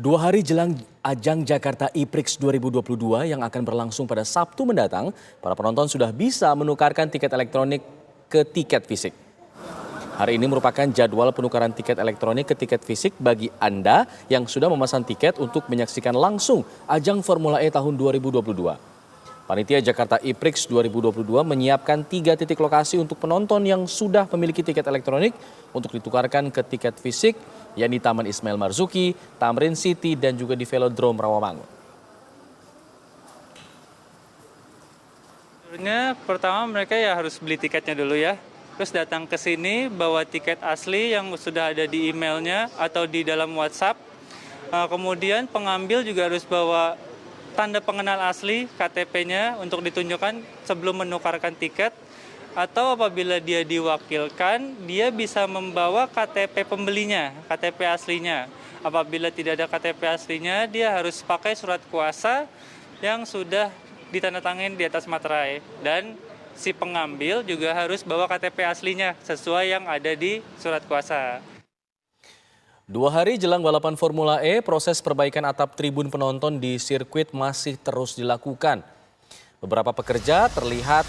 2 hari jelang ajang Jakarta e-Prix 2022 yang akan berlangsung pada Sabtu mendatang, para penonton sudah bisa menukarkan tiket elektronik ke tiket fisik. Hari ini merupakan jadwal penukaran tiket elektronik ke tiket fisik bagi Anda yang sudah memesan tiket untuk menyaksikan langsung ajang Formula E tahun 2022. Panitia Jakarta e-Prix 2022 menyiapkan 3 titik lokasi untuk penonton yang sudah memiliki tiket elektronik untuk ditukarkan ke tiket fisik, yakni Taman Ismail Marzuki, Tamrin City, dan juga di Velodrome Rawamangun. Sebenarnya pertama mereka ya harus beli tiketnya dulu ya. Terus datang ke sini bawa tiket asli yang sudah ada di emailnya atau di dalam WhatsApp. Kemudian pengambil juga harus bawa tanda pengenal asli KTP-nya untuk ditunjukkan sebelum menukarkan tiket. Atau apabila dia diwakilkan, dia bisa membawa KTP pembelinya, KTP aslinya. Apabila tidak ada KTP aslinya, dia harus pakai surat kuasa yang sudah ditandatangani di atas materai. Dan si pengambil juga harus bawa KTP aslinya sesuai yang ada di surat kuasa. 2 hari jelang balapan Formula E, proses perbaikan atap tribun penonton di sirkuit masih terus dilakukan. Beberapa pekerja terlihat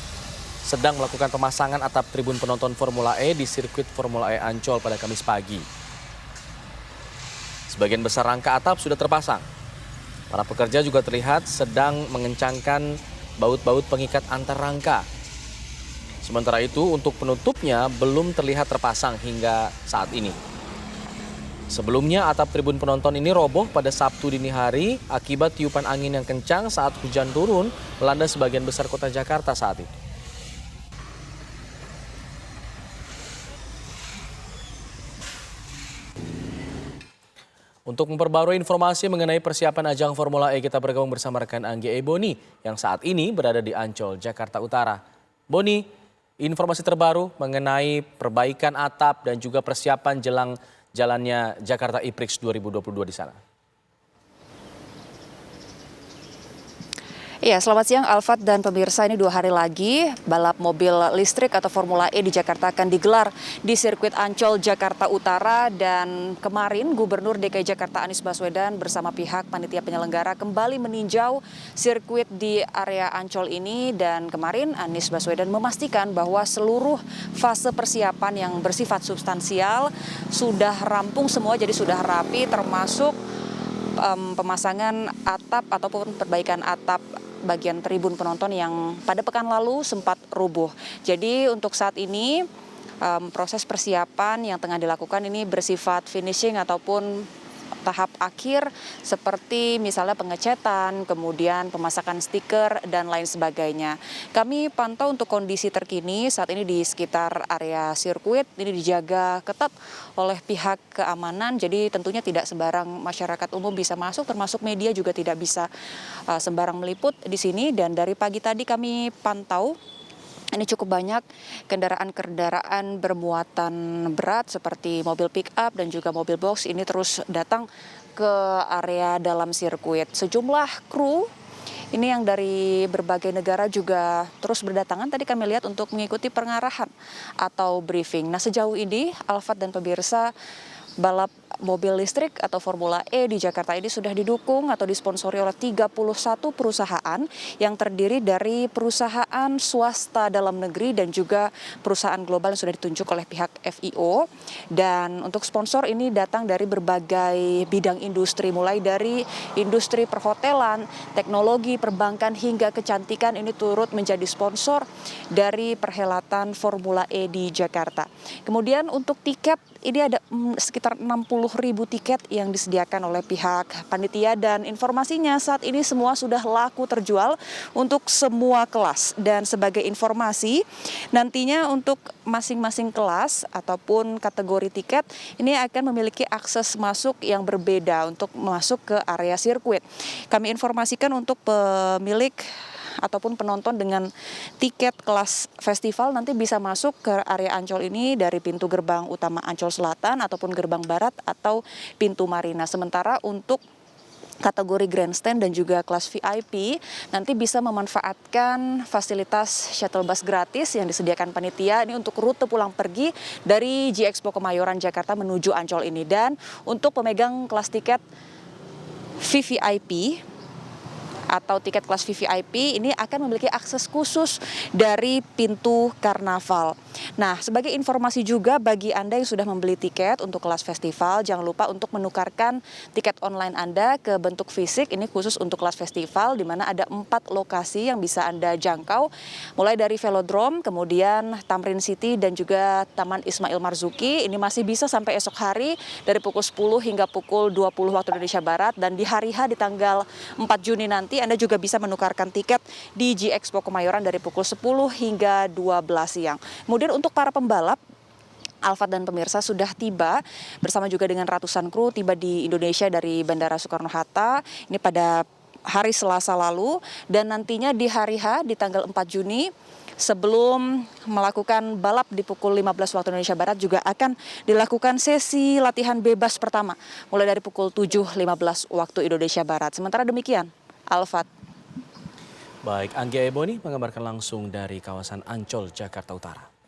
sedang melakukan pemasangan atap tribun penonton Formula E di sirkuit Formula E Ancol pada Kamis pagi. Sebagian besar rangka atap sudah terpasang. Para pekerja juga terlihat sedang mengencangkan baut-baut pengikat antar rangka. Sementara itu untuk penutupnya belum terlihat terpasang hingga saat ini. Sebelumnya atap tribun penonton ini roboh pada Sabtu dini hari akibat tiupan angin yang kencang saat hujan turun melanda sebagian besar kota Jakarta saat itu. Untuk memperbarui informasi mengenai persiapan ajang Formula E, kita bergabung bersama rekan Anggi Eboni yang saat ini berada di Ancol, Jakarta Utara. Boni, informasi terbaru mengenai perbaikan atap dan juga persiapan jelang jalannya Jakarta e-Prix 2022 di sana. Iya, selamat siang Alfat dan pemirsa. Ini 2 hari lagi balap mobil listrik atau Formula E di Jakarta akan digelar di sirkuit Ancol, Jakarta Utara. Dan kemarin Gubernur DKI Jakarta Anies Baswedan bersama pihak panitia penyelenggara kembali meninjau sirkuit di area Ancol ini. Dan kemarin Anies Baswedan memastikan bahwa seluruh fase persiapan yang bersifat substansial sudah rampung semua, jadi sudah rapi, termasuk pemasangan atap ataupun perbaikan atap bagian tribun penonton yang pada pekan lalu sempat rubuh. Jadi untuk saat ini proses persiapan yang tengah dilakukan ini bersifat finishing ataupun tahap akhir seperti misalnya pengecetan, kemudian pemasakan stiker dan lain sebagainya. Kami pantau untuk kondisi terkini saat ini di sekitar area sirkuit ini dijaga ketat oleh pihak keamanan, jadi tentunya tidak sembarang masyarakat umum bisa masuk, termasuk media juga tidak bisa sembarang meliput di sini. Dan dari pagi tadi kami pantau ini cukup banyak kendaraan-kendaraan bermuatan berat seperti mobil pick up dan juga mobil box ini terus datang ke area dalam sirkuit. Sejumlah kru ini yang dari berbagai negara juga terus berdatangan. Tadi kami lihat untuk mengikuti pengarahan atau briefing. Nah, sejauh ini Alfat dan pemirsa, balap mobil listrik atau Formula E di Jakarta ini sudah didukung atau disponsori oleh 31 perusahaan yang terdiri dari perusahaan swasta dalam negeri dan juga perusahaan global yang sudah ditunjuk oleh pihak FIO. Dan untuk sponsor ini datang dari berbagai bidang industri, mulai dari industri perhotelan, teknologi, perbankan hingga kecantikan ini turut menjadi sponsor dari perhelatan Formula E di Jakarta. Kemudian untuk tiket ini ada sekitar 60.000 tiket yang disediakan oleh pihak panitia dan informasinya saat ini semua sudah laku terjual untuk semua kelas. Dan sebagai informasi, nantinya untuk masing-masing kelas ataupun kategori tiket ini akan memiliki akses masuk yang berbeda untuk masuk ke area sirkuit. Kami informasikan untuk pemilik ataupun penonton dengan tiket kelas festival nanti bisa masuk ke area Ancol ini dari pintu gerbang utama Ancol Selatan ataupun gerbang barat atau pintu Marina. Sementara untuk kategori grandstand dan juga kelas VIP nanti bisa memanfaatkan fasilitas shuttle bus gratis yang disediakan panitia ini untuk rute pulang pergi dari G-Expo Kemayoran Jakarta menuju Ancol ini. Dan untuk pemegang kelas tiket VVIP atau tiket kelas VVIP ini akan memiliki akses khusus dari pintu karnaval. Nah, sebagai informasi juga bagi Anda yang sudah membeli tiket untuk kelas festival, jangan lupa untuk menukarkan tiket online Anda ke bentuk fisik. Ini khusus untuk kelas festival, di mana ada 4 lokasi yang bisa Anda jangkau, mulai dari Velodrome, kemudian Tamrin City, dan juga Taman Ismail Marzuki. Ini masih bisa sampai esok hari dari pukul 10 hingga pukul 20 waktu Indonesia Barat, dan di hari H di tanggal 4 Juni nanti Anda juga bisa menukarkan tiket di G-Expo Kemayoran dari pukul 10 hingga 12 siang. Kemudian untuk para pembalap, Alfat dan pemirsa sudah tiba bersama juga dengan ratusan kru tiba di Indonesia dari Bandara Soekarno-Hatta ini pada hari Selasa lalu, dan nantinya di hari H di tanggal 4 Juni sebelum melakukan balap di pukul 15 waktu Indonesia Barat juga akan dilakukan sesi latihan bebas pertama mulai dari pukul 7.15 waktu Indonesia Barat. Sementara demikian, Alfat. Baik, Anggia Eboni mengabarkan langsung dari kawasan Ancol, Jakarta Utara.